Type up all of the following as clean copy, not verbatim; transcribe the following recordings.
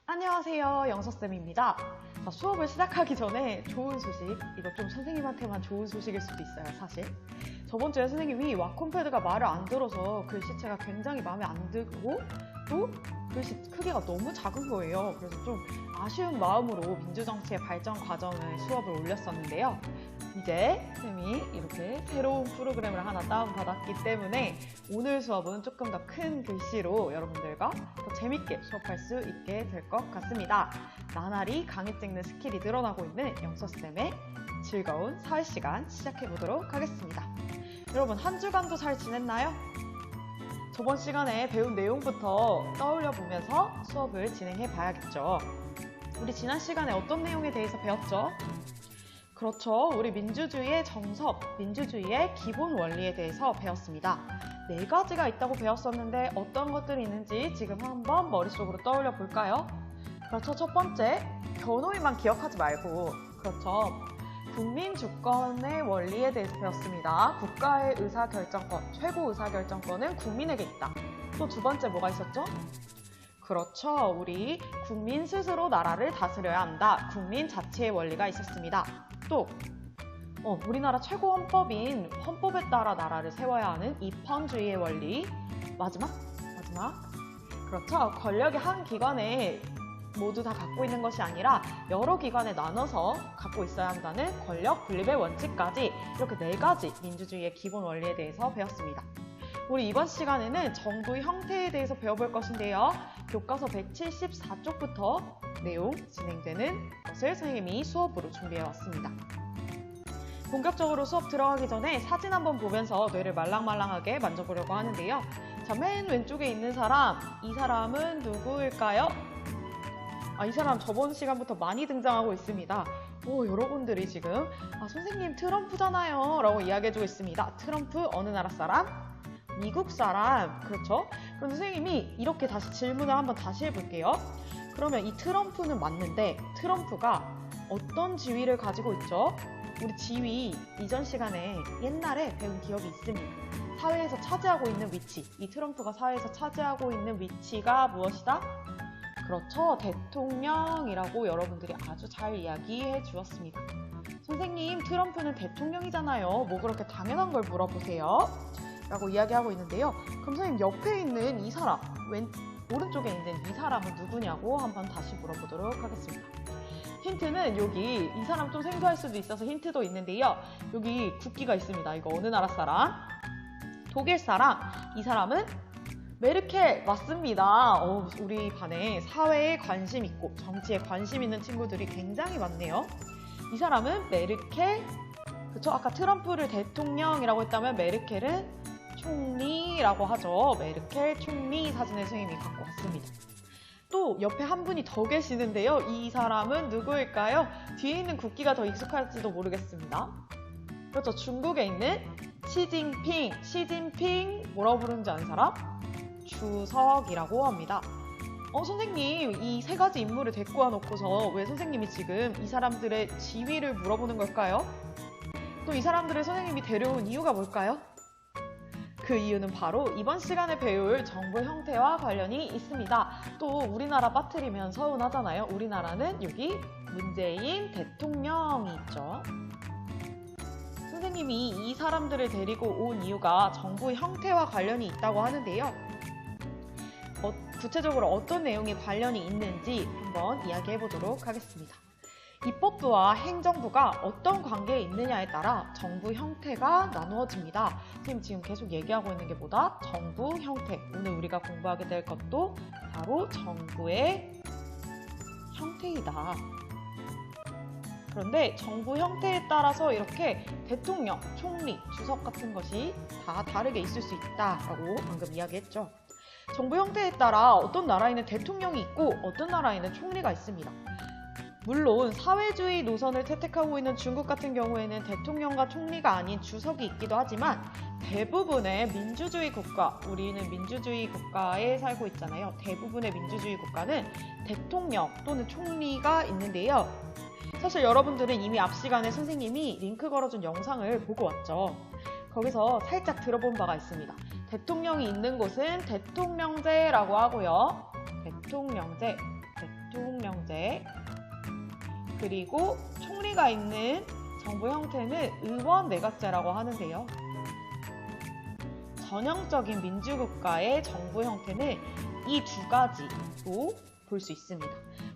안녕하세요, 영서쌤입니다. 자, 수업을 시작하기 전에 좋은 소식, 이거 좀 선생님한테만 좋은 소식일 수도 있어요, 사실. 저번 주에 선생님이 와콤패드가 말을 안 들어서 글씨체가 굉장히 마음에 안 들고 또 글씨 크기가 너무 작은 거예요. 그래서 좀 아쉬운 마음으로 민주정치의 발전 과정을 수업을 올렸었는데요. 이제 쌤이 이렇게 새로운 프로그램을 하나 다운받았기 때문에 오늘 수업은 조금 더 큰 글씨로 여러분들과 더 재밌게 수업할 수 있게 될 것 같습니다. 나날이 강의 찍는 스킬이 늘어나고 있는 영서쌤의 즐거운 사회시간 시작해보도록 하겠습니다. 여러분, 한 주간도 잘 지냈나요? 저번 시간에 배운 내용부터 떠올려 보면서 수업을 진행해 봐야겠죠. 우리 지난 시간에 어떤 내용에 대해서 배웠죠? 그렇죠. 우리 민주주의의 정석, 민주주의의 기본 원리에 대해서 배웠습니다. 4가지가 있다고 배웠었는데 어떤 것들이 있는지 지금 한번 머릿속으로 떠올려 볼까요? 그렇죠. 첫 번째, 변호인만 기억하지 말고, 그렇죠. 국민 주권의 원리에 대해서 배웠습니다. 국가의 의사결정권, 최고 의사결정권은 국민에게 있다. 또 두 번째 뭐가 있었죠? 그렇죠. 우리 국민 스스로 나라를 다스려야 한다. 국민 자치의 원리가 있었습니다. 또 우리나라 최고 헌법인 헌법에 따라 나라를 세워야 하는 입헌주의의 원리. 마지막. 그렇죠. 권력이 한 기관에 모두 다 갖고 있는 것이 아니라 여러 기관에 나눠서 갖고 있어야 한다는 권력 분립의 원칙까지, 이렇게 4가지 민주주의의 기본 원리에 대해서 배웠습니다. 우리 이번 시간에는 정부의 형태에 대해서 배워볼 것인데요. 교과서 174쪽부터 내용 진행되는 것을 선생님이 수업으로 준비해왔습니다. 본격적으로 수업 들어가기 전에 사진 한번 보면서 뇌를 말랑말랑하게 만져보려고 하는데요. 자, 맨 왼쪽에 있는 사람, 이 사람은 누구일까요? 이 사람 저번 시간부터 많이 등장하고 있습니다. 여러분들이 지금 선생님 트럼프잖아요 라고 이야기해주고 있습니다. 트럼프 어느 나라 사람? 미국 사람. 그렇죠? 그럼 선생님이 이렇게 다시 질문을 한번 다시 해볼게요. 그러면 이 트럼프는 맞는데 트럼프가 어떤 지위를 가지고 있죠? 우리 지위 이전 시간에 옛날에 배운 기억이 있습니다. 사회에서 차지하고 있는 위치, 이 트럼프가 사회에서 차지하고 있는 위치가 무엇이다? 그렇죠. 대통령이라고 여러분들이 아주 잘 이야기해 주었습니다. 선생님, 트럼프는 대통령이잖아요. 뭐 그렇게 당연한 걸 물어보세요? 라고 이야기하고 있는데요. 그럼 선생님, 옆에 있는 이 사람, 오른쪽에 있는 이 사람은 누구냐고 한번 다시 물어보도록 하겠습니다. 힌트는 여기 이 사람 좀 생소할 수도 있어서 힌트도 있는데요. 여기 국기가 있습니다. 이거 어느 나라 사람? 독일 사람. 이 사람은 메르켈. 맞습니다. 우리 반에 사회에 관심 있고 정치에 관심 있는 친구들이 굉장히 많네요. 이 사람은 메르켈. 그렇죠? 아까 트럼프를 대통령이라고 했다면 메르켈은 총리라고 하죠. 메르켈 총리 사진을 선생님이 갖고 왔습니다. 또 옆에 한 분이 더 계시는데요. 이 사람은 누구일까요? 뒤에 있는 국기가 더 익숙할지도 모르겠습니다. 그렇죠. 중국에 있는 시진핑 뭐라고 부르는지 아는 사람? 주석이라고 합니다. 선생님, 이 3가지 인물을 데리고 와놓고서 왜 선생님이 지금 이 사람들의 지위를 물어보는 걸까요? 또 이 사람들을 선생님이 데려온 이유가 뭘까요? 그 이유는 바로 이번 시간에 배울 정부 형태와 관련이 있습니다. 또 우리나라 빠뜨리면 서운하잖아요. 우리나라는 여기 문재인 대통령이 있죠. 선생님이 이 사람들을 데리고 온 이유가 정부 형태와 관련이 있다고 하는데요. 구체적으로 어떤 내용이 관련이 있는지 한번 이야기해 보도록 하겠습니다. 입법부와 행정부가 어떤 관계에 있느냐에 따라 정부 형태가 나누어집니다. 선생님 지금 계속 얘기하고 있는 게 뭐다? 정부 형태. 오늘 우리가 공부하게 될 것도 바로 정부의 형태이다. 그런데 정부 형태에 따라서 이렇게 대통령, 총리, 주석 같은 것이 다 다르게 있을 수 있다라고 방금 이야기했죠. 정부 형태에 따라 어떤 나라에는 대통령이 있고 어떤 나라에는 총리가 있습니다. 물론 사회주의 노선을 채택하고 있는 중국 같은 경우에는 대통령과 총리가 아닌 주석이 있기도 하지만 대부분의 민주주의 국가, 우리는 민주주의 국가에 살고 있잖아요. 대부분의 민주주의 국가는 대통령 또는 총리가 있는데요. 사실 여러분들은 이미 앞 시간에 선생님이 링크 걸어준 영상을 보고 왔죠. 거기서 살짝 들어본 바가 있습니다. 대통령이 있는 곳은 대통령제라고 하고요. 대통령제, 대통령제, 그리고 총리가 있는 정부 형태는 의원 내각제라고 하는데요. 전형적인 민주국가의 정부 형태는 이 두 가지로 볼 수 있습니다.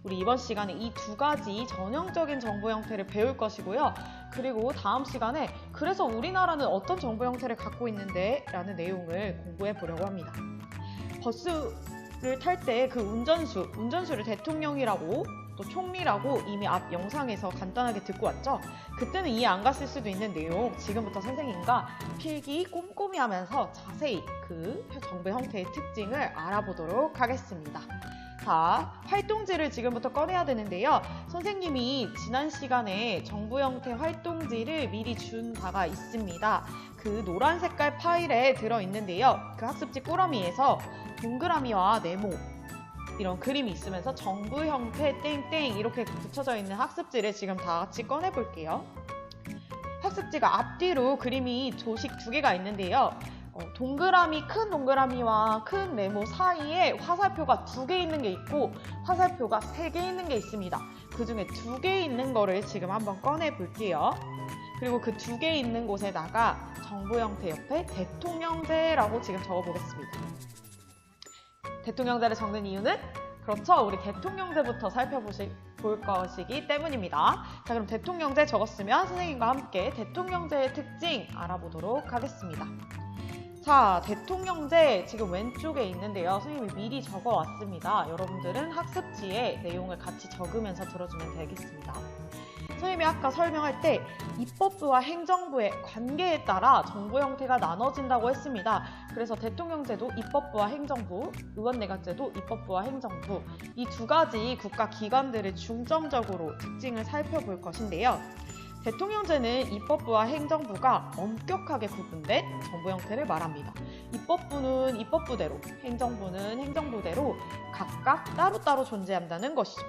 우리 이번 시간에 이 두 가지 전형적인 정부 형태를 배울 것이고요. 그리고 다음 시간에 그래서 우리나라는 어떤 정부 형태를 갖고 있는데? 라는 내용을 공부해 보려고 합니다. 버스를 탈 때 그 운전수를 대통령이라고 또 총리라고 이미 앞 영상에서 간단하게 듣고 왔죠? 그때는 이해 안 갔을 수도 있는 내용 지금부터 선생님과 필기 꼼꼼히 하면서 자세히 그 정부 형태의 특징을 알아보도록 하겠습니다. 자, 활동지를 지금부터 꺼내야 되는데요. 선생님이 지난 시간에 정부 형태 활동지를 미리 준 바가 있습니다. 그 노란 색깔 파일에 들어있는데요. 그 학습지 꾸러미에서 동그라미와 네모 이런 그림이 있으면서 정부 형태 땡땡 이렇게 붙여져 있는 학습지를 지금 다 같이 꺼내 볼게요. 학습지가 앞뒤로 그림이 조식 두 개가 있는데요. 큰 동그라미와 큰 네모 사이에 화살표가 두 개 있는 게 있고 화살표가 세 개 있는 게 있습니다. 그 중에 두 개 있는 거를 지금 한번 꺼내 볼게요. 그리고 그 두 개 있는 곳에다가 정부 형태 옆에 대통령제라고 지금 적어 보겠습니다. 대통령제를 적는 이유는 그렇죠. 우리 대통령제부터 살펴볼 것이기 때문입니다. 자, 그럼 대통령제 적었으면 선생님과 함께 대통령제의 특징 알아보도록 하겠습니다. 자, 대통령제 지금 왼쪽에 있는데요. 선생님이 미리 적어왔습니다. 여러분들은 학습지에 내용을 같이 적으면서 들어주면 되겠습니다. 선생님이 아까 설명할 때 입법부와 행정부의 관계에 따라 정부 형태가 나눠진다고 했습니다. 그래서 대통령제도 입법부와 행정부, 의원내각제도 입법부와 행정부 이 두 가지 국가 기관들을 중점적으로 특징을 살펴볼 것인데요. 대통령제는 입법부와 행정부가 엄격하게 구분된 정부 형태를 말합니다. 입법부는 입법부대로, 행정부는 행정부대로 각각 따로따로 존재한다는 것이죠.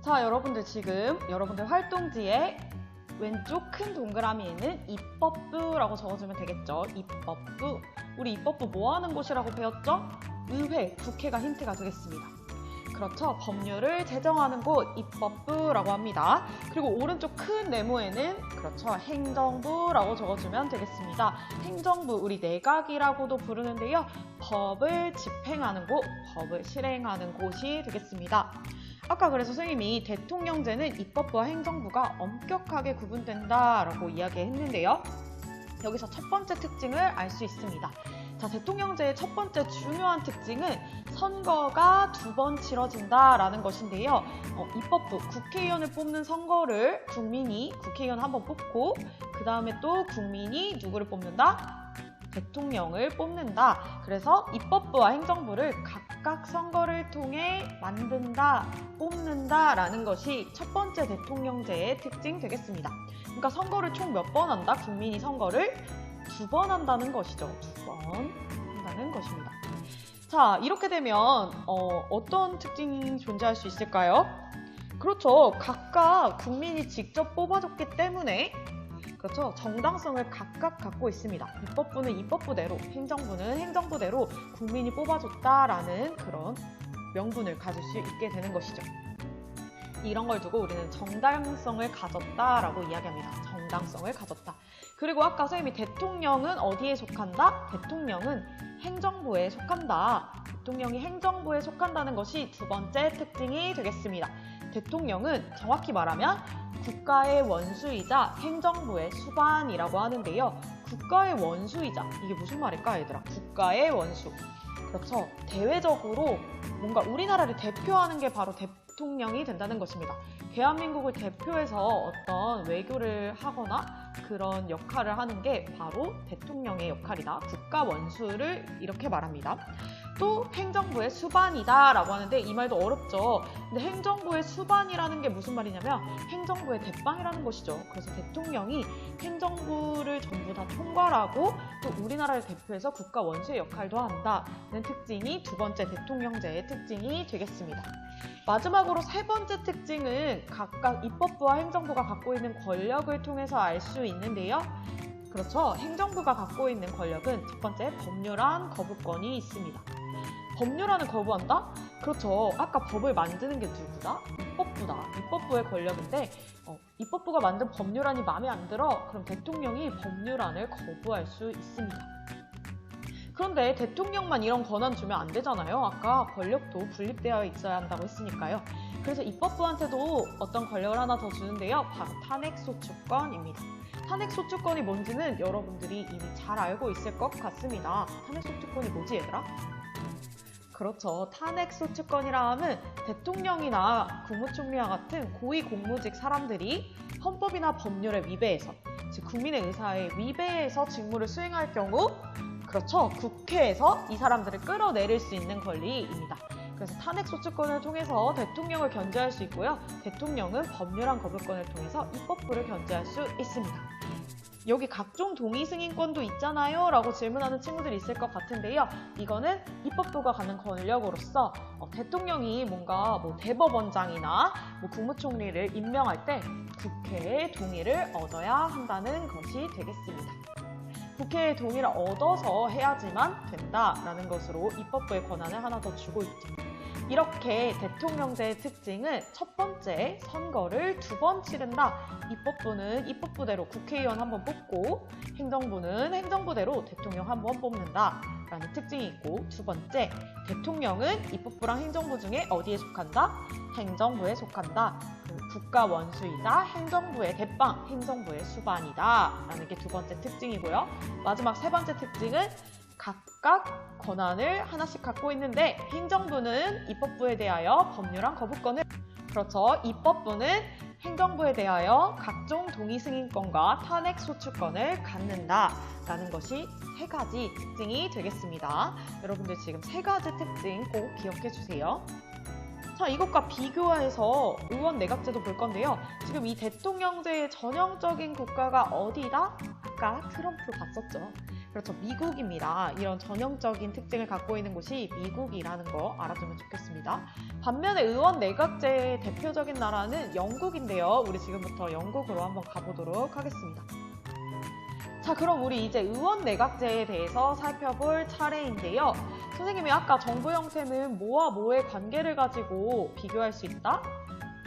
자, 여러분들 지금 여러분들 활동지에 왼쪽 큰 동그라미에는 입법부라고 적어주면 되겠죠. 입법부. 우리 입법부 뭐 하는 곳이라고 배웠죠? 의회, 국회가 힌트가 되겠습니다. 그렇죠. 법률을 제정하는 곳 입법부라고 합니다. 그리고 오른쪽 큰 네모에는 그렇죠. 행정부라고 적어주면 되겠습니다. 행정부, 우리 내각이라고도 부르는데요. 법을 집행하는 곳, 법을 실행하는 곳이 되겠습니다. 아까 그래서 선생님이 대통령제는 입법부와 행정부가 엄격하게 구분된다라고 이야기했는데요. 여기서 첫 번째 특징을 알 수 있습니다. 자, 대통령제의 첫 번째 중요한 특징은 선거가 두 번 치러진다라는 것인데요. 입법부, 국회의원을 뽑는 선거를 국민이 국회의원 한 번 뽑고 그 다음에 또 국민이 누구를 뽑는다? 대통령을 뽑는다. 그래서 입법부와 행정부를 각각 선거를 통해 만든다, 뽑는다라는 것이 첫 번째 대통령제의 특징 되겠습니다. 그러니까 선거를 총 몇 번 한다? 국민이 선거를 두 번 한다는 것이죠. 두 번 한다는 것입니다. 자, 이렇게 되면 어떤 특징이 존재할 수 있을까요? 그렇죠. 각각 국민이 직접 뽑아줬기 때문에 그렇죠. 정당성을 각각 갖고 있습니다. 입법부는 입법부대로, 행정부는 행정부대로 국민이 뽑아줬다라는 그런 명분을 가질 수 있게 되는 것이죠. 이런 걸 두고 우리는 정당성을 가졌다라고 이야기합니다. 정당성을 가졌다. 그리고 아까 선생님이 대통령은 어디에 속한다? 대통령은 행정부에 속한다. 대통령이 행정부에 속한다는 것이 두 번째 특징이 되겠습니다. 대통령은 정확히 말하면 국가의 원수이자 행정부의 수반이라고 하는데요. 국가의 원수이자, 이게 무슨 말일까 얘들아? 국가의 원수. 그렇죠. 대외적으로 뭔가 우리나라를 대표하는 게 바로 대통령이 된다는 것입니다. 대한민국을 대표해서 어떤 외교를 하거나 그런 역할을 하는 게 바로 대통령의 역할이다. 국가 원수를 이렇게 말합니다. 또 행정부의 수반이다 라고 하는데 이 말도 어렵죠. 근데 행정부의 수반이라는 게 무슨 말이냐면 행정부의 대빵이라는 것이죠. 그래서 대통령이 행정부를 전부 다 총괄하고 또 우리나라를 대표해서 국가 원수의 역할도 한다는 특징이 두 번째 대통령제의 특징이 되겠습니다. 마지막으로 세 번째 특징은 각각 입법부와 행정부가 갖고 있는 권력을 통해서 알 수 있는데요. 그렇죠. 행정부가 갖고 있는 권력은 첫 번째 법률안 거부권이 있습니다. 법률안을 거부한다? 그렇죠. 아까 법을 만드는 게 누구다? 입법부다. 입법부의 권력인데 입법부가 만든 법률안이 마음에 안 들어? 그럼 대통령이 법률안을 거부할 수 있습니다. 그런데 대통령만 이런 권한 주면 안 되잖아요. 아까 권력도 분립되어 있어야 한다고 했으니까요. 그래서 입법부한테도 어떤 권력을 하나 더 주는데요. 바로 탄핵소추권입니다. 탄핵소추권이 뭔지는 여러분들이 이미 잘 알고 있을 것 같습니다. 탄핵소추권이 뭐지, 얘들아? 그렇죠. 탄핵소추권이라 하면 대통령이나 국무총리와 같은 고위공무직 사람들이 헌법이나 법률에 위배해서, 즉 국민의 의사에 위배해서 직무를 수행할 경우, 그렇죠. 국회에서 이 사람들을 끌어내릴 수 있는 권리입니다. 그래서 탄핵소추권을 통해서 대통령을 견제할 수 있고요. 대통령은 법률안 거부권을 통해서 입법부를 견제할 수 있습니다. 여기 각종 동의승인권도 있잖아요 라고 질문하는 친구들이 있을 것 같은데요. 이거는 입법부가 갖는 권력으로서 대통령이 뭔가 대법원장이나 국무총리를 임명할 때 국회의 동의를 얻어야 한다는 것이 되겠습니다. 국회의 동의를 얻어서 해야지만 된다라는 것으로 입법부의 권한을 하나 더 주고 있죠. 이렇게 대통령제의 특징은 첫 번째, 선거를 2번 치른다. 입법부는 입법부대로 국회의원 1번 뽑고 행정부는 행정부대로 대통령 1번 뽑는다 라는 특징이 있고, 두 번째, 대통령은 입법부랑 행정부 중에 어디에 속한다? 행정부에 속한다. 국가 원수이자 행정부의 대빵, 행정부의 수반이다 라는 게 두 번째 특징이고요. 마지막 세 번째 특징은 각각 권한을 하나씩 갖고 있는데 행정부는 입법부에 대하여 법률안 거부권을, 그렇죠. 입법부는 행정부에 대하여 각종 동의승인권과 탄핵소추권을 갖는다라는 것이 세 가지 특징이 되겠습니다. 여러분들 지금 세 가지 특징 꼭 기억해 주세요. 자, 이것과 비교해서 의원 내각제도 볼 건데요. 지금 이 대통령제의 전형적인 국가가 어디다? 아까 트럼프 봤었죠. 그렇죠. 미국입니다. 이런 전형적인 특징을 갖고 있는 곳이 미국이라는 거 알아두면 좋겠습니다. 반면에 의원 내각제의 대표적인 나라는 영국인데요. 우리 지금부터 영국으로 한번 가보도록 하겠습니다. 자, 그럼 우리 이제 의원 내각제에 대해서 살펴볼 차례인데요. 선생님이 아까 정부 형태는 뭐와 뭐의 관계를 가지고 비교할 수 있다?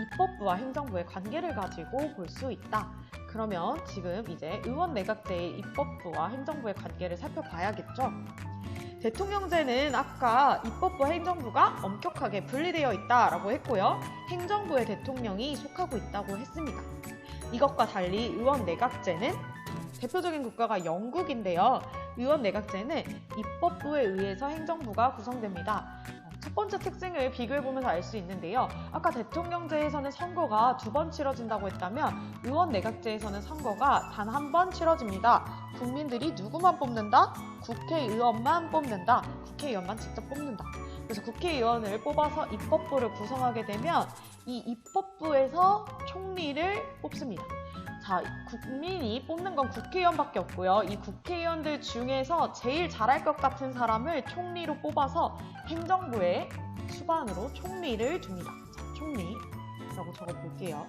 입법부와 행정부의 관계를 가지고 볼 수 있다. 그러면 지금 이제 의원 내각제의 입법부와 행정부의 관계를 살펴봐야겠죠. 대통령제는 아까 입법부와 행정부가 엄격하게 분리되어 있다라고 했고요. 행정부의 대통령이 속하고 있다고 했습니다. 이것과 달리 의원 내각제는 대표적인 국가가 영국인데요. 의원 내각제는 입법부에 의해서 행정부가 구성됩니다. 첫 번째 특징을 비교해보면서 알 수 있는데요. 아까 대통령제에서는 선거가 2번 치러진다고 했다면 의원 내각제에서는 선거가 단 1번 치러집니다. 국민들이 누구만 뽑는다? 국회의원만 뽑는다. 국회의원만 직접 뽑는다. 그래서 국회의원을 뽑아서 입법부를 구성하게 되면 이 입법부에서 총리를 뽑습니다. 자, 국민이 뽑는 건 국회의원밖에 없고요. 이 국회의원들 중에서 제일 잘할 것 같은 사람을 총리로 뽑아서 행정부의 수반으로 총리를 둡니다. 자, 총리라고 적어볼게요.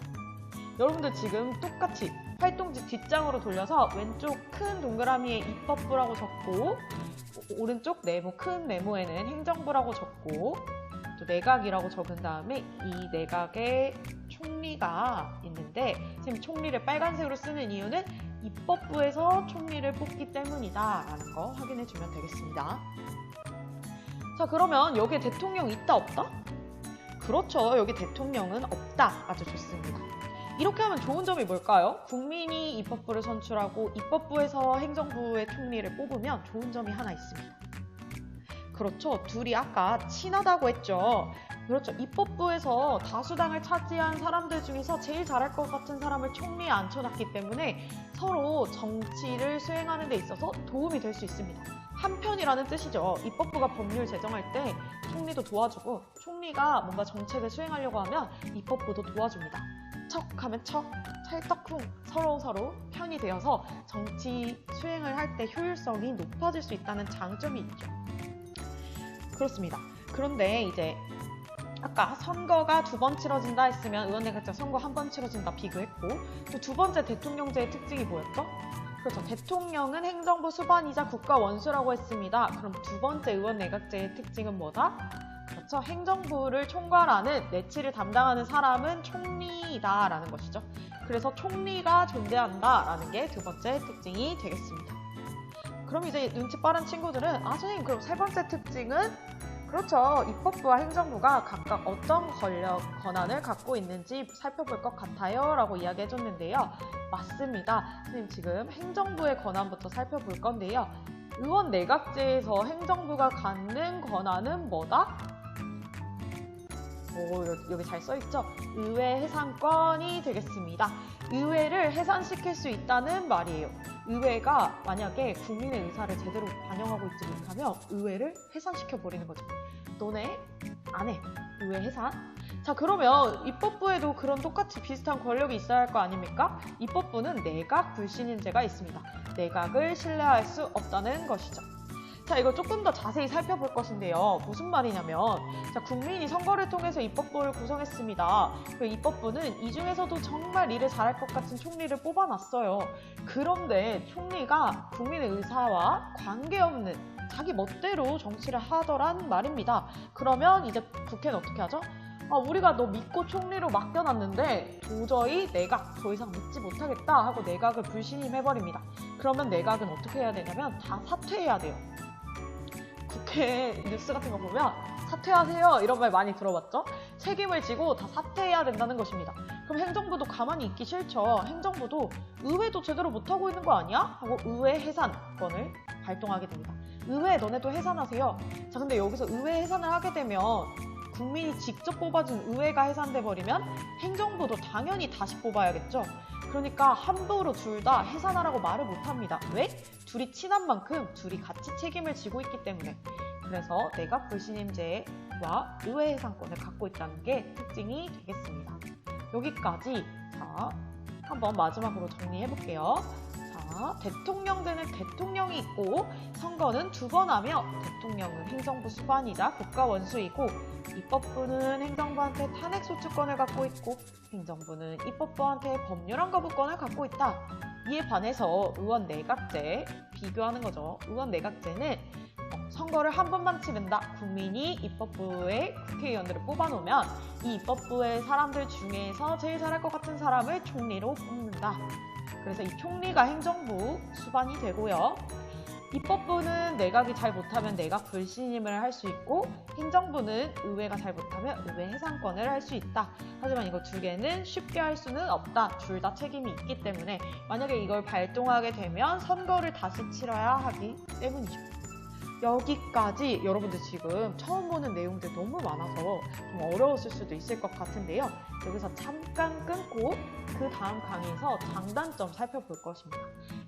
여러분들 지금 똑같이 활동지 뒷장으로 돌려서 왼쪽 큰 동그라미에 입법부라고 적고 오른쪽 네모 큰 네모에는 행정부라고 적고 또 내각이라고 적은 다음에 이 내각의 총리가 있는데 지금 총리를 빨간색으로 쓰는 이유는 입법부에서 총리를 뽑기 때문이다 라는 거 확인해 주면 되겠습니다. 자, 그러면 여기에 대통령 있다 없다? 그렇죠. 여기 대통령은 없다. 아주 좋습니다. 이렇게 하면 좋은 점이 뭘까요? 국민이 입법부를 선출하고 입법부에서 행정부의 총리를 뽑으면 좋은 점이 하나 있습니다. 그렇죠. 둘이 아까 친하다고 했죠. 그렇죠. 입법부에서 다수당을 차지한 사람들 중에서 제일 잘할 것 같은 사람을 총리에 앉혀놨기 때문에 서로 정치를 수행하는 데 있어서 도움이 될 수 있습니다. 한편이라는 뜻이죠. 입법부가 법률 제정할 때 총리도 도와주고 총리가 뭔가 정책을 수행하려고 하면 입법부도 도와줍니다. 척 하면 척, 찰떡쿵 서로 편이 되어서 정치 수행을 할 때 효율성이 높아질 수 있다는 장점이 있죠. 그렇습니다. 그런데 이제 아까 선거가 2번 치러진다 했으면 의원 내각제 선거 1번 치러진다 비교했고 또 두 번째 대통령제의 특징이 뭐였죠? 그렇죠. 대통령은 행정부 수반이자 국가 원수라고 했습니다. 그럼 두 번째 의원 내각제의 특징은 뭐다? 그렇죠. 행정부를 총괄하는 내치를 담당하는 사람은 총리이다라는 것이죠. 그래서 총리가 존재한다라는 게 두 번째 특징이 되겠습니다. 그럼 이제 눈치 빠른 친구들은 선생님 그럼 세 번째 특징은 그렇죠. 입법부와 행정부가 각각 어떤 권한을 갖고 있는지 살펴볼 것 같아요 라고 이야기해줬는데요. 맞습니다. 선생님 지금 행정부의 권한부터 살펴볼 건데요. 의원 내각제에서 행정부가 갖는 권한은 뭐다? 여기 잘 써있죠? 의회 해산권이 되겠습니다. 의회를 해산시킬 수 있다는 말이에요. 의회가 만약에 국민의 의사를 제대로 반영하고 있지 못하면 의회를 해산시켜버리는 거죠. 너네 안 해. 의회 해산. 자, 그러면 입법부에도 그런 똑같이 비슷한 권력이 있어야 할 거 아닙니까? 입법부는 내각 불신임제가 있습니다. 내각을 신뢰할 수 없다는 것이죠. 자, 이걸 조금 더 자세히 살펴볼 것인데요. 무슨 말이냐면, 자, 국민이 선거를 통해서 입법부를 구성했습니다. 그 입법부는 이 중에서도 정말 일을 잘할 것 같은 총리를 뽑아놨어요. 그런데 총리가 국민의 의사와 관계없는 자기 멋대로 정치를 하더란 말입니다. 그러면 이제 국회는 어떻게 하죠? 우리가 너 믿고 총리로 맡겨놨는데 도저히 내각 더 이상 믿지 못하겠다 하고 내각을 불신임해버립니다. 그러면 내각은 어떻게 해야 되냐면 다 사퇴해야 돼요. 국회 뉴스 같은 거 보면 사퇴하세요 이런 말 많이 들어봤죠? 책임을 지고 다 사퇴해야 된다는 것입니다. 그럼 행정부도 가만히 있기 싫죠. 행정부도 의회도 제대로 못하고 있는 거 아니야? 하고 의회 해산권을 발동하게 됩니다. 의회 너네도 해산하세요. 자, 근데 여기서 의회 해산을 하게 되면 국민이 직접 뽑아준 의회가 해산돼 버리면 행정부도 당연히 다시 뽑아야겠죠. 그러니까 함부로 둘 다 해산하라고 말을 못합니다. 왜? 둘이 친한 만큼 둘이 같이 책임을 지고 있기 때문에. 그래서 내각 불신임제와 의회 해산권을 갖고 있다는 게 특징이 되겠습니다. 여기까지. 자, 한번 마지막으로 정리해 볼게요. 자, 대통령제는 대통령이 있고 선거는 두 번 하며 대통령은 행정부 수반이자 국가 원수이고 입법부는 행정부한테 탄핵소추권을 갖고 있고 행정부는 입법부한테 법률안 거부권을 갖고 있다. 이에 반해서 의원 내각제 비교하는 거죠. 의원 내각제는 선거를 한 번만 치른다. 국민이 입법부의 국회의원들을 뽑아놓으면 이 입법부의 사람들 중에서 제일 잘할 것 같은 사람을 총리로 뽑는다. 그래서 이 총리가 행정부 수반이 되고요. 입법부는 내각이 잘 못하면 내각 불신임을 할 수 있고 행정부는 의회가 잘 못하면 의회 해산권을 할 수 있다. 하지만 이거 두 개는 쉽게 할 수는 없다. 둘 다 책임이 있기 때문에 만약에 이걸 발동하게 되면 선거를 다시 치러야 하기 때문이죠. 여기까지 여러분들 지금 처음 보는 내용들 너무 많아서 좀 어려웠을 수도 있을 것 같은데요. 여기서 잠깐 끊고 그 다음 강의에서 장단점 살펴볼 것입니다.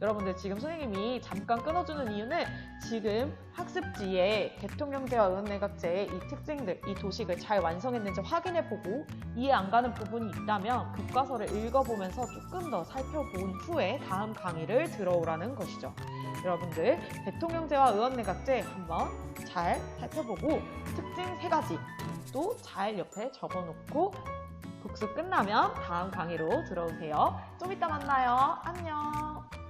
여러분들 지금 선생님이 잠깐 끊어주는 이유는 지금 학습지에 대통령제와 의원내각제의 이 특징들, 이 도식을 잘 완성했는지 확인해보고 이해 안 가는 부분이 있다면 교과서를 읽어보면서 조금 더 살펴본 후에 다음 강의를 들어오라는 것이죠. 여러분들 대통령제와 의원내각제 한번 잘 살펴보고 특징 3가지 또 잘 옆에 적어놓고 복습 끝나면 다음 강의로 들어오세요. 좀 이따 만나요. 안녕.